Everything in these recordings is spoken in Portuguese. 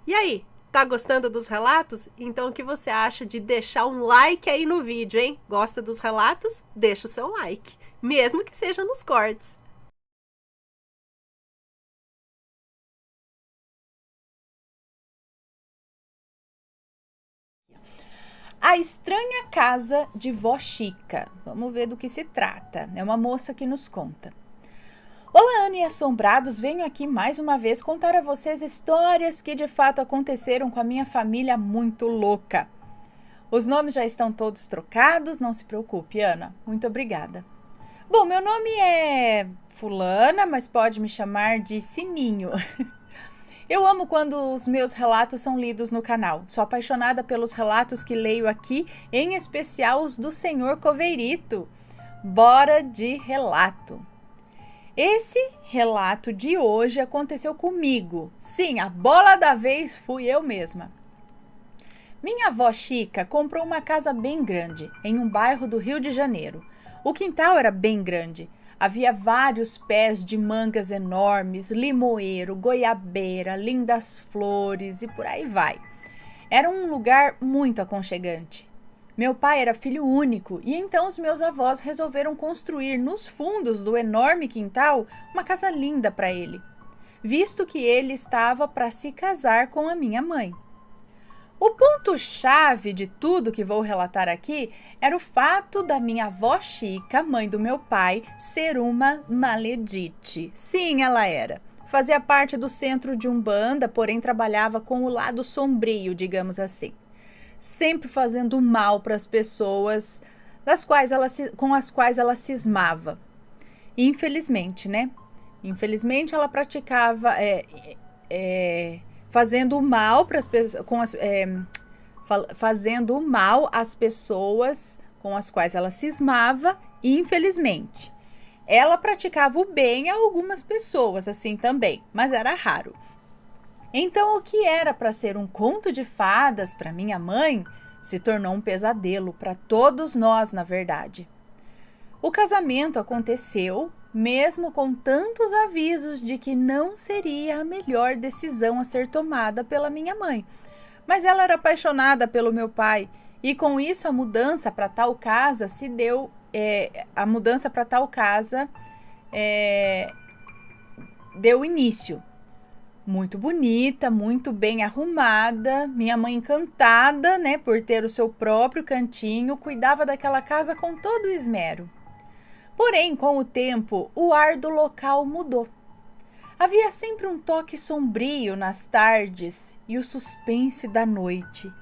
E aí, tá gostando dos relatos? Então o que você acha de deixar um like aí no vídeo, hein? Gosta dos relatos? Deixa o seu like, mesmo que seja nos cortes. A Estranha Casa de Vó Chica. Vamos ver do que se trata. É uma moça que nos conta. Olá, Ana e assombrados, venho aqui mais uma vez contar a vocês histórias que de fato aconteceram com a minha família muito louca. Os nomes já estão todos trocados, não se preocupe, Ana. Muito obrigada. Bom, meu nome é Fulana, mas pode me chamar de Sininho. Eu amo quando os meus relatos são lidos no canal. Sou apaixonada pelos relatos que leio aqui, em especial os do Senhor Coveirito. Bora de relato! Esse relato de hoje aconteceu comigo. Sim, a bola da vez fui eu mesma. Minha avó Chica comprou uma casa bem grande, em um bairro do Rio de Janeiro. O quintal era bem grande. Havia vários pés de mangas enormes, limoeiro, goiabeira, lindas flores e por aí vai. Era um lugar muito aconchegante. Meu pai era filho único e então os meus avós resolveram construir nos fundos do enorme quintal uma casa linda para ele, visto que ele estava para se casar com a minha mãe. O ponto-chave de tudo que vou relatar aqui era o fato da minha avó Chica, mãe do meu pai, ser uma maledite. Sim, ela era. Fazia parte do centro de Umbanda, porém trabalhava com o lado sombrio, digamos assim. Sempre fazendo mal para as pessoas com as quais ela cismava. Infelizmente, né? Infelizmente, ela praticava fazendo mal para as pessoas, fazendo mal às pessoas com as quais ela cismava, infelizmente. Ela praticava o bem a algumas pessoas, assim também, mas era raro. Então, o que era para ser um conto de fadas para minha mãe se tornou um pesadelo para todos nós, na verdade. O casamento aconteceu, mesmo com tantos avisos de que não seria a melhor decisão a ser tomada pela minha mãe. Mas ela era apaixonada pelo meu pai e com isso a mudança para tal casa se deu. Deu início. Muito bonita, muito bem arrumada, minha mãe encantada, né, por ter o seu próprio cantinho, cuidava daquela casa com todo o esmero. Porém, com o tempo, o ar do local mudou. Havia sempre um toque sombrio nas tardes e o suspense da noite.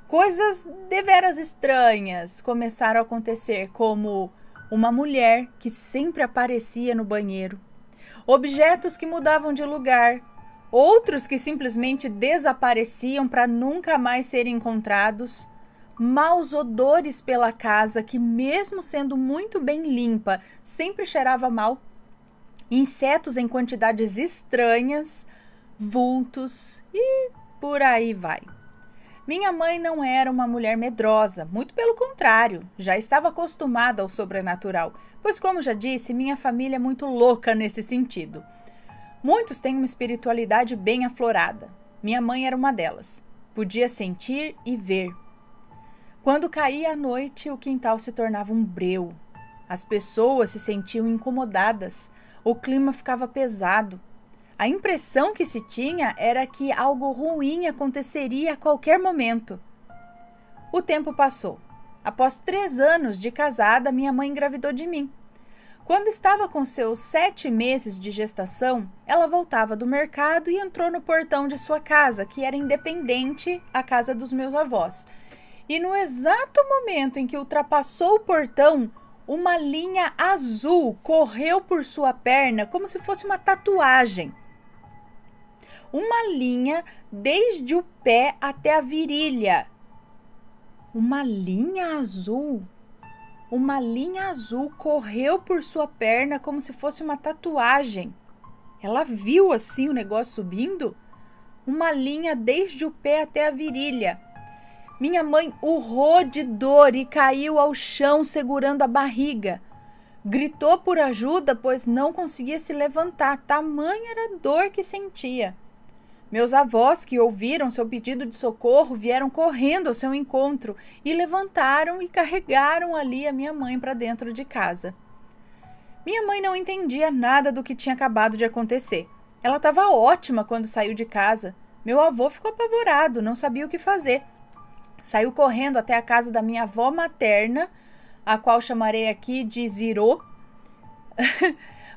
Coisas deveras estranhas começaram a acontecer, como uma mulher que sempre aparecia no banheiro, objetos que mudavam de lugar, outros que simplesmente desapareciam para nunca mais serem encontrados, maus odores pela casa que, mesmo sendo muito bem limpa, sempre cheirava mal, insetos em quantidades estranhas, vultos e por aí vai. Minha mãe não era uma mulher medrosa, muito pelo contrário, já estava acostumada ao sobrenatural, pois, como já disse, minha família é muito louca nesse sentido. Muitos têm uma espiritualidade bem aflorada. Minha mãe era uma delas. Podia sentir e ver. Quando caía a noite, o quintal se tornava um breu. As pessoas se sentiam incomodadas. O clima ficava pesado. A impressão que se tinha era que algo ruim aconteceria a qualquer momento. O tempo passou. Após 3 anos de casada, minha mãe engravidou de mim. Quando estava com seus 7 meses de gestação, ela voltava do mercado e entrou no portão de sua casa, que era independente à casa dos meus avós. E no exato momento em que ultrapassou o portão, uma linha azul correu por sua perna como se fosse uma tatuagem. Uma linha desde o pé até a virilha. Uma linha azul? Uma linha azul correu por sua perna como se fosse uma tatuagem. Ela viu assim o negócio subindo? Uma linha desde o pé até a virilha. Minha mãe urrou de dor e caiu ao chão segurando a barriga. Gritou por ajuda, pois não conseguia se levantar, tamanha era a dor que sentia. Meus avós, que ouviram seu pedido de socorro, vieram correndo ao seu encontro e levantaram e carregaram ali a minha mãe para dentro de casa. Minha mãe não entendia nada do que tinha acabado de acontecer. Ela estava ótima quando saiu de casa. Meu avô ficou apavorado, não sabia o que fazer. Saiu correndo até a casa da minha avó materna, a qual chamarei aqui de Zirô,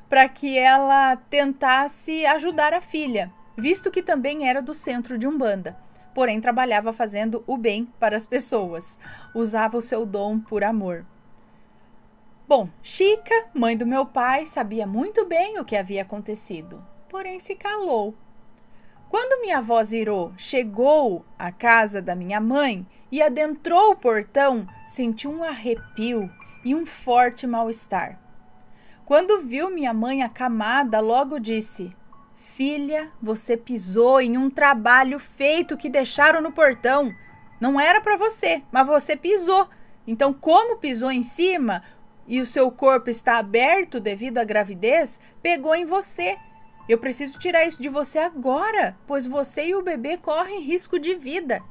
para que ela tentasse ajudar a filha, visto que também era do centro de Umbanda, porém trabalhava fazendo o bem para as pessoas, usava o seu dom por amor. Bom, Chica, mãe do meu pai, sabia muito bem o que havia acontecido, porém se calou. Quando minha avó Zirô chegou à casa da minha mãe e adentrou o portão, sentiu um arrepio e um forte mal-estar. Quando viu minha mãe acamada, logo disse: "Filha, você pisou em um trabalho feito que deixaram no portão. Não era para você, mas você pisou. Então, como pisou em cima e o seu corpo está aberto devido à gravidez, pegou em você. Eu preciso tirar isso de você agora, pois você e o bebê correm risco de vida."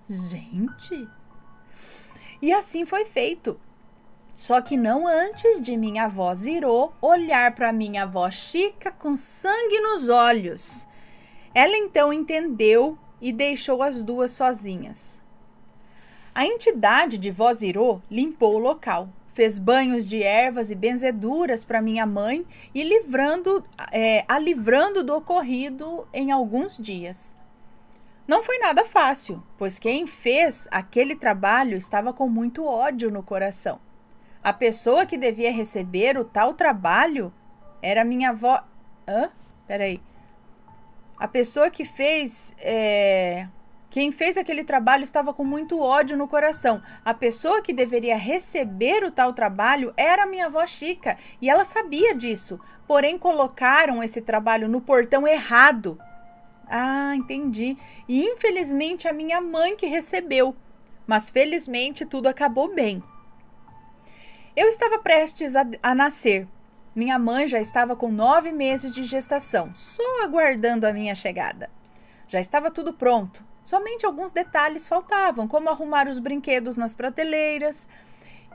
Gente! E assim foi feito. Só que não antes de minha avó Zirô olhar para minha avó Chica com sangue nos olhos. Ela então entendeu e deixou as duas sozinhas. A entidade de vó Zirô limpou o local, fez banhos de ervas e benzeduras para minha mãe e a livrando do ocorrido em alguns dias. Não foi nada fácil, pois quem fez aquele trabalho estava com muito ódio no coração. A pessoa que devia receber o tal trabalho era minha avó... A pessoa que fez... Quem fez aquele trabalho estava com muito ódio no coração. A pessoa que deveria receber o tal trabalho era minha avó Chica, e ela sabia disso. Porém, colocaram esse trabalho no portão errado. Ah, entendi. E infelizmente a minha mãe que recebeu. Mas felizmente tudo acabou bem. Eu estava prestes a nascer. Minha mãe já estava com 9 meses de gestação, só aguardando a minha chegada. Já estava tudo pronto. Somente alguns detalhes faltavam, como arrumar os brinquedos nas prateleiras.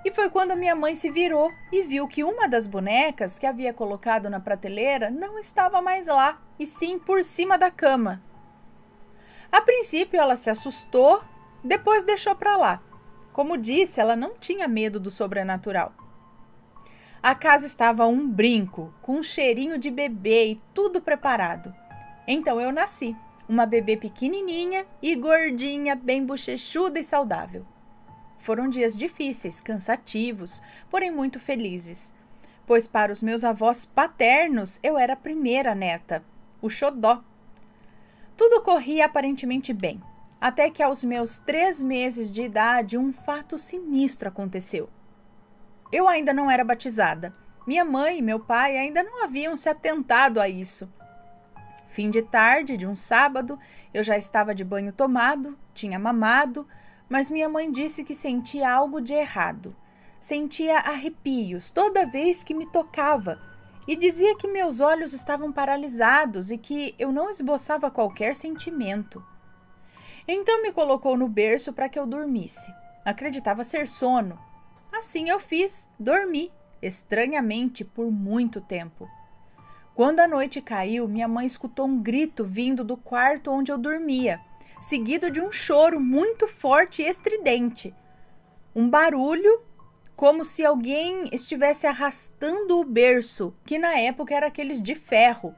E foi quando a minha mãe se virou e viu que uma das bonecas que havia colocado na prateleira não estava mais lá, e sim por cima da cama. A princípio ela se assustou, depois deixou para lá. Como disse, ela não tinha medo do sobrenatural. A casa estava um brinco, com um cheirinho de bebê e tudo preparado. Então eu nasci, uma bebê pequenininha e gordinha, bem bochechuda e saudável. Foram dias difíceis, cansativos, porém muito felizes, pois para os meus avós paternos eu era a primeira neta, o xodó. Tudo corria aparentemente bem, até que aos meus 3 meses de idade um fato sinistro aconteceu. Eu ainda não era batizada. Minha mãe e meu pai ainda não haviam se atentado a isso. Fim de tarde de um sábado, eu já estava de banho tomado, tinha mamado, mas minha mãe disse que sentia algo de errado. Sentia arrepios toda vez que me tocava e dizia que meus olhos estavam paralisados e que eu não esboçava qualquer sentimento. Então me colocou no berço para que eu dormisse. Acreditava ser sono. Assim eu fiz, dormi, estranhamente, por muito tempo. Quando a noite caiu, minha mãe escutou um grito vindo do quarto onde eu dormia, seguido de um choro muito forte e estridente. Um barulho, como se alguém estivesse arrastando o berço, que na época era aqueles de ferro.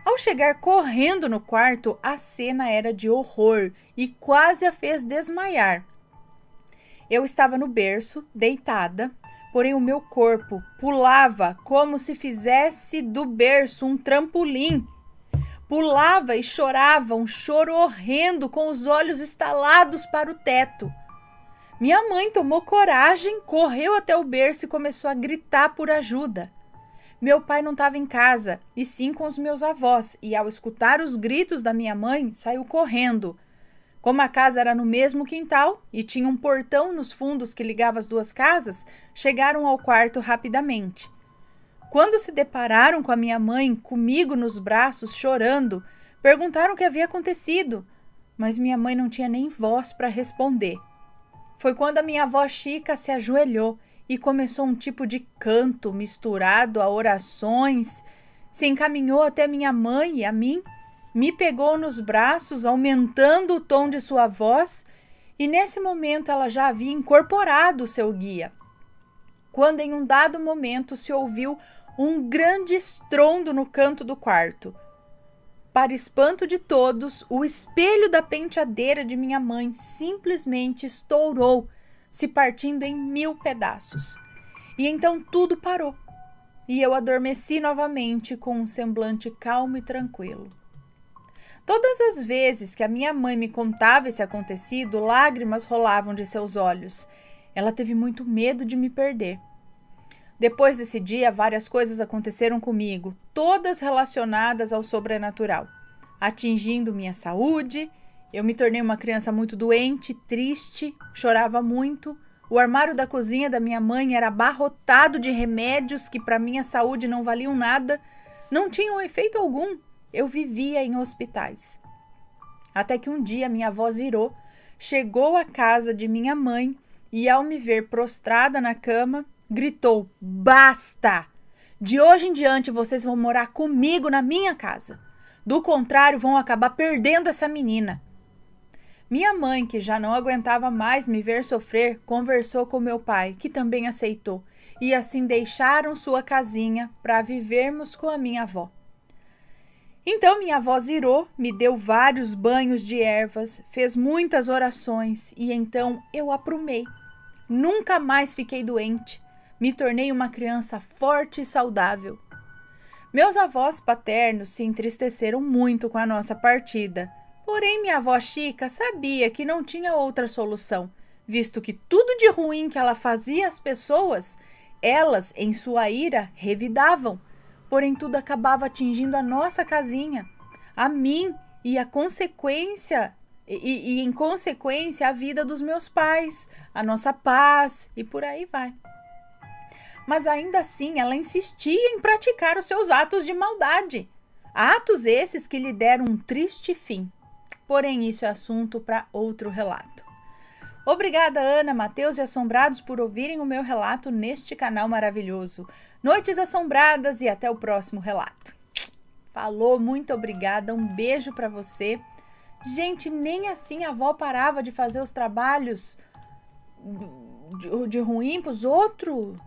Ao chegar correndo no quarto, a cena era de horror e quase a fez desmaiar. Eu estava no berço, deitada, porém o meu corpo pulava como se fizesse do berço um trampolim. Pulava e chorava, um choro horrendo, com os olhos estalados para o teto. Minha mãe tomou coragem, correu até o berço e começou a gritar por ajuda. Meu pai não estava em casa, e sim com os meus avós, e ao escutar os gritos da minha mãe, saiu correndo. Como a casa era no mesmo quintal e tinha um portão nos fundos que ligava as duas casas, chegaram ao quarto rapidamente. Quando se depararam com a minha mãe, comigo nos braços, chorando, Perguntaram o que havia acontecido, mas minha mãe não tinha nem voz para responder. Foi quando a minha avó Chica se ajoelhou e começou um tipo de canto misturado a orações, se encaminhou até minha mãe e a mim, me pegou nos braços, aumentando o tom de sua voz, e nesse momento ela já havia incorporado o seu guia. Quando em um dado momento se ouviu um grande estrondo no canto do quarto. Para espanto de todos, o espelho da penteadeira de minha mãe simplesmente estourou, se partindo em 1000 pedaços. E então tudo parou, e eu adormeci novamente com um semblante calmo e tranquilo. Todas as vezes que a minha mãe me contava esse acontecido, lágrimas rolavam de seus olhos. Ela teve muito medo de me perder. Depois desse dia, várias coisas aconteceram comigo, todas relacionadas ao sobrenatural, atingindo minha saúde. Eu me tornei uma criança muito doente, triste, chorava muito. O armário da cozinha da minha mãe era abarrotado de remédios que para minha saúde não valiam nada, não tinham efeito algum. Eu vivia em hospitais. Até que um dia minha avó Zirô chegou à casa de minha mãe e, ao me ver prostrada na cama, gritou: "Basta! De hoje em diante vocês vão morar comigo na minha casa. Do contrário, vão acabar perdendo essa menina." Minha mãe, que já não aguentava mais me ver sofrer, conversou com meu pai, que também aceitou, e assim deixaram sua casinha para vivermos com a minha avó. Então minha avó Zirô me deu vários banhos de ervas, fez muitas orações e então eu aprumei. Nunca mais fiquei doente. Me tornei uma criança forte e saudável. Meus avós paternos se entristeceram muito com a nossa partida. Porém, minha avó Chica sabia que não tinha outra solução, visto que tudo de ruim que ela fazia às pessoas, elas, em sua ira, revidavam. Porém, tudo acabava atingindo a nossa casinha, a mim e em consequência, a vida dos meus pais, a nossa paz e por aí vai. Mas ainda assim, ela insistia em praticar os seus atos de maldade. Atos esses que lhe deram um triste fim. Porém, isso é assunto para outro relato. Obrigada, Ana, Mateus e Assombrados, por ouvirem o meu relato neste canal maravilhoso. Noites Assombradas e até o próximo relato. Falou, muito obrigada, um beijo para você. Gente, nem assim a avó parava de fazer os trabalhos de ruim para os outros.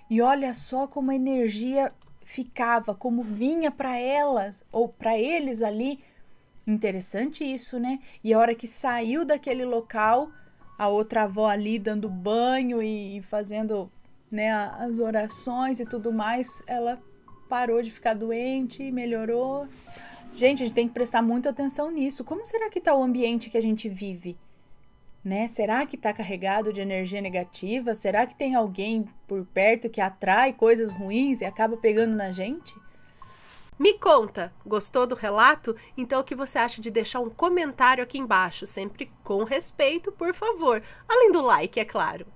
E olha só como a energia ficava, como vinha para elas ou para eles ali. Interessante isso, né? E a hora que saiu daquele local, a outra avó ali dando banho e fazendo, né, as orações e tudo mais, ela parou de ficar doente e melhorou. Gente, a gente tem que prestar muita atenção nisso. Como será que está o ambiente que a gente vive? Né? Será que está carregado de energia negativa? Será que tem alguém por perto que atrai coisas ruins e acaba pegando na gente? Me conta, gostou do relato? Então o que você acha de deixar um comentário aqui embaixo, sempre com respeito, por favor, além do like, é claro.